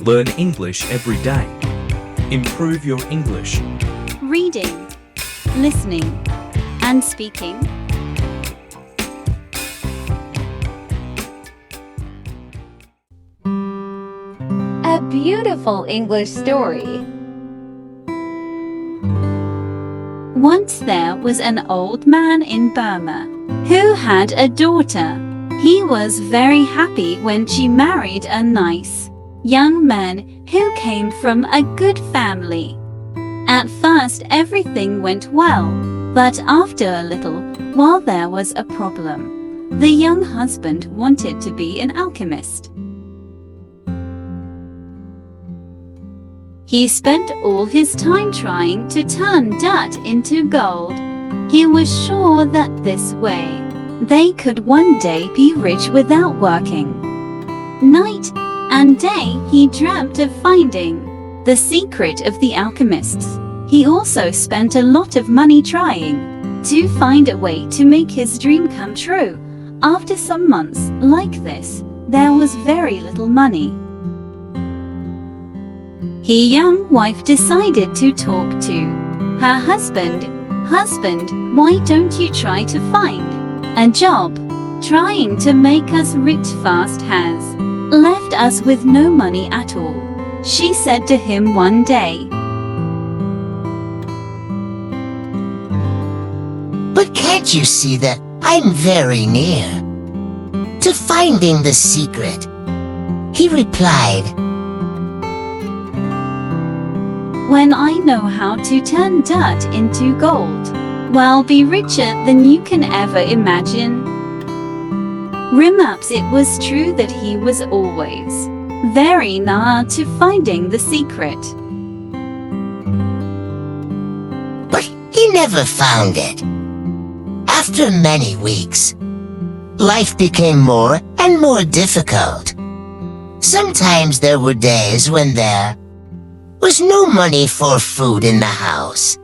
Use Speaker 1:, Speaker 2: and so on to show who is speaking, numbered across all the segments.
Speaker 1: Learn English every day. Improve your English.
Speaker 2: Reading, listening, and speaking.
Speaker 3: A beautiful English story.
Speaker 2: Once there was an old man in Burma who had a daughter. He was very happy when she married a nice young man who came from a good family. At first everything went well, but after a little while there was a problem. The young husband wanted to be an alchemist. He spent all his time trying to turn dirt into gold. He was sure that this way they could one day be rich without working. Night and day he dreamt of finding the secret of the alchemists. He also spent a lot of money trying to find a way to make his dream come true. After some months like this, there was very little money. His young wife decided to talk to her husband. Husband, why don't you try to find a job? Trying to make us rich fast has left us with no money at all, she said to him one day.
Speaker 4: But can't you see that I'm very near to finding the secret? He replied,
Speaker 2: When I know how to turn dirt into gold, well, be richer than you can ever imagine. Perhaps it was true that he was always very near to finding the secret.
Speaker 4: but he never found it. After many weeks, life became more and more difficult. Sometimes there were days when there was no money for food in the house.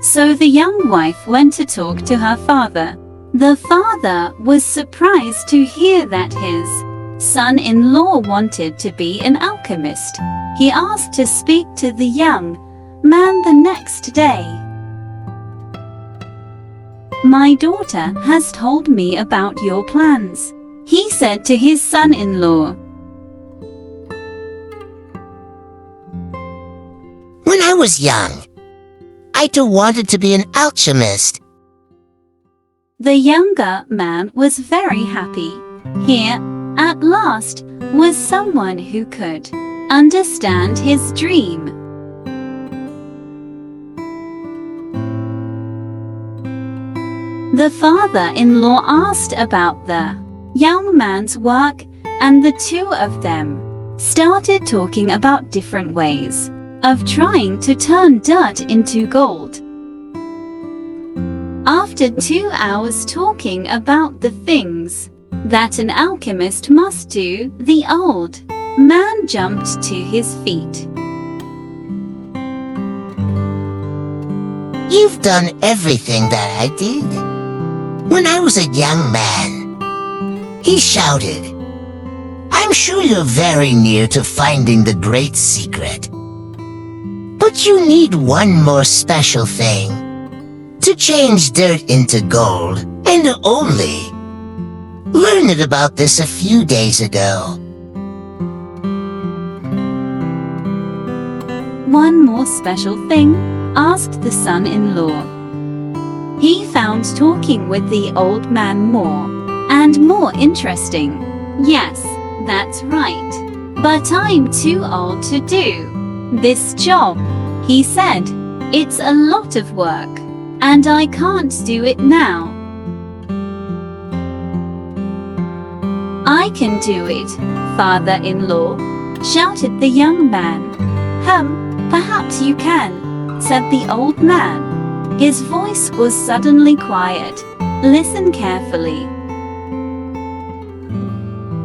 Speaker 2: So the young wife went to talk to her father. The father was surprised to hear that his son-in-law wanted to be an alchemist. He asked to speak to the young man the next day. My daughter has told me about your plans, he said to his son-in-law.
Speaker 4: When I was young, I too wanted to be an alchemist.
Speaker 2: The younger man was very happy. Here, at last, was someone who could understand his dream. The father-in-law asked about the young man's work, and the two of them started talking about different ways of trying to turn dirt into gold. After 2 hours talking about the things that an alchemist must do, the old man jumped to his feet.
Speaker 4: You've done everything that I did. When I was a young man, he shouted, I'm sure you're very near to finding the great secret. But you need one more special thing to change dirt into gold, and only learned about this a few days ago.
Speaker 2: One more special thing? Asked the son-in-law. He found talking with the old man more and more interesting. Yes, that's right. But I'm too old to do this job, he said. It's a lot of work, and I can't do it now. I can do it, father-in-law, shouted the young man. Perhaps you can, said the old man. His voice was suddenly quiet. Listen carefully.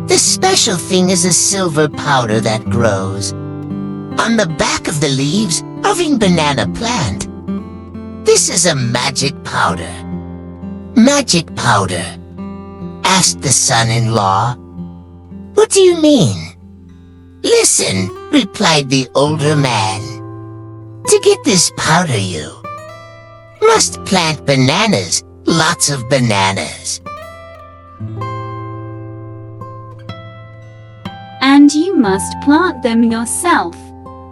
Speaker 4: The special thing is a silver powder that grows on the back of the leaves of a banana plant. This is a magic powder. Magic powder? Asked the son-in-law. What do you mean? Listen, replied the older man. To get this powder you must plant bananas, lots of bananas.
Speaker 2: And you must plant them yourself.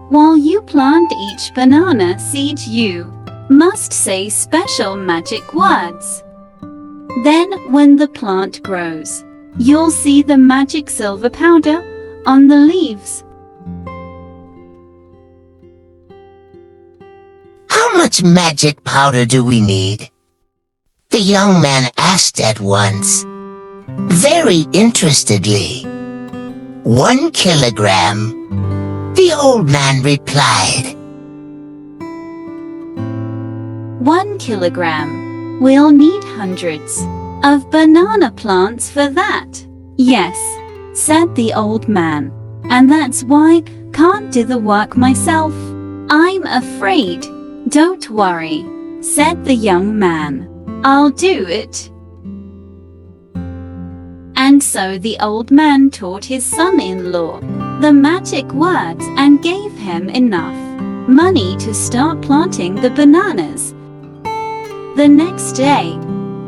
Speaker 2: While you plant each banana seed, you must say special magic words. Then, when the plant grows, you'll see the magic silver powder on the leaves.
Speaker 4: How much magic powder do we need? The young man asked at once, very interestedly. 1 kilogram, the old man replied.
Speaker 2: 1 kilogram. We'll need hundreds of banana plants for that. Yes, said the old man, and that's why can't do the work myself. I'm afraid. Don't worry, said the young man. I'll do it. And so the old man taught his son-in-law the magic words and gave him enough money to start planting the bananas. The next day,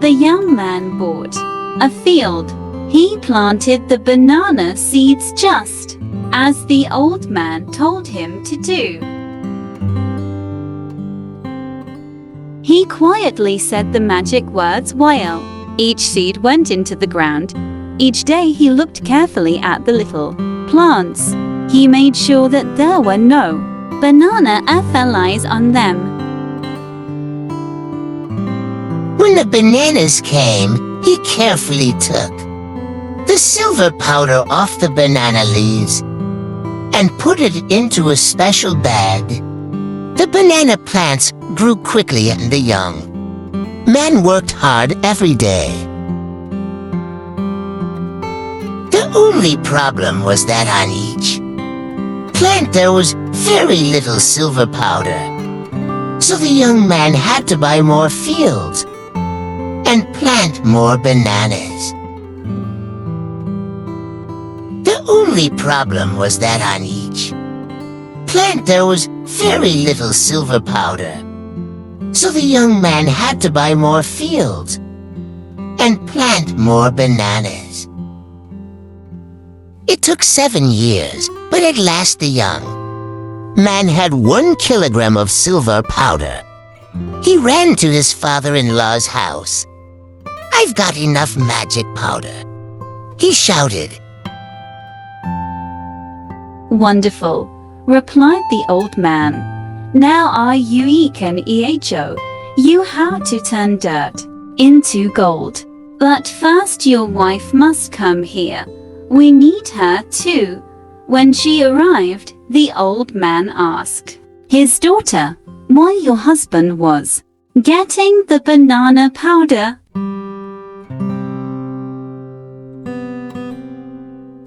Speaker 2: the young man bought a field. He planted the banana seeds just as the old man told him to do. He quietly said the magic words while each seed went into the ground. Each day he looked carefully at the little plants. He made sure that there were no banana flies on them.
Speaker 4: When the bananas came, he carefully took the silver powder off the banana leaves and put it into a special bag. The banana plants grew quickly and the young man worked hard every day. The only problem was that on each plant there was very little silver powder. So the young man had to buy more fields and plant more bananas. The only problem was that on each plant there was very little silver powder. So the young man had to buy more fields and plant more bananas. It took 7 years, but at last the young man had 1 kilogram of silver powder. He ran to his father-in-law's house. I've got enough magic powder, he shouted.
Speaker 2: Wonderful, replied the old man. Now you can show you how to turn dirt into gold. But first your wife must come here. We need her too. When she arrived, the old man asked his daughter why your husband was getting the banana powder.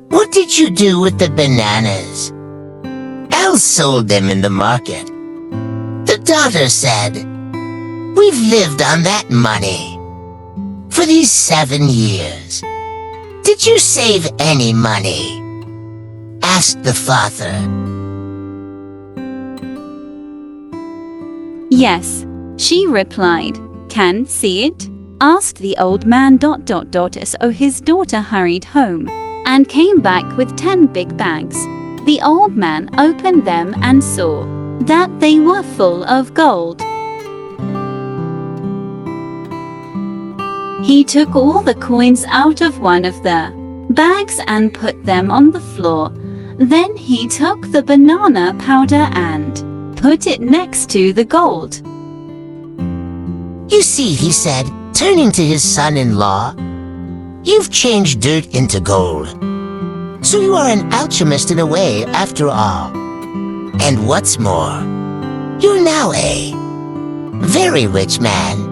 Speaker 4: What did you do with the bananas? Elle sold them in the market. The daughter said, we've lived on that money for these 7 years. Did you save any money? Asked the father.
Speaker 2: Yes, she replied. Can see it? Asked the old man. So his daughter hurried home and came back with 10 big bags. The old man opened them and saw that they were full of gold. He took all the coins out of one of the bags and put them on the floor. Then he took the banana powder and put it next to the gold.
Speaker 4: You see, he said, turning to his son-in-law, you've changed dirt into gold. So you are an alchemist in a way, after all. And what's more, you're now a very rich man.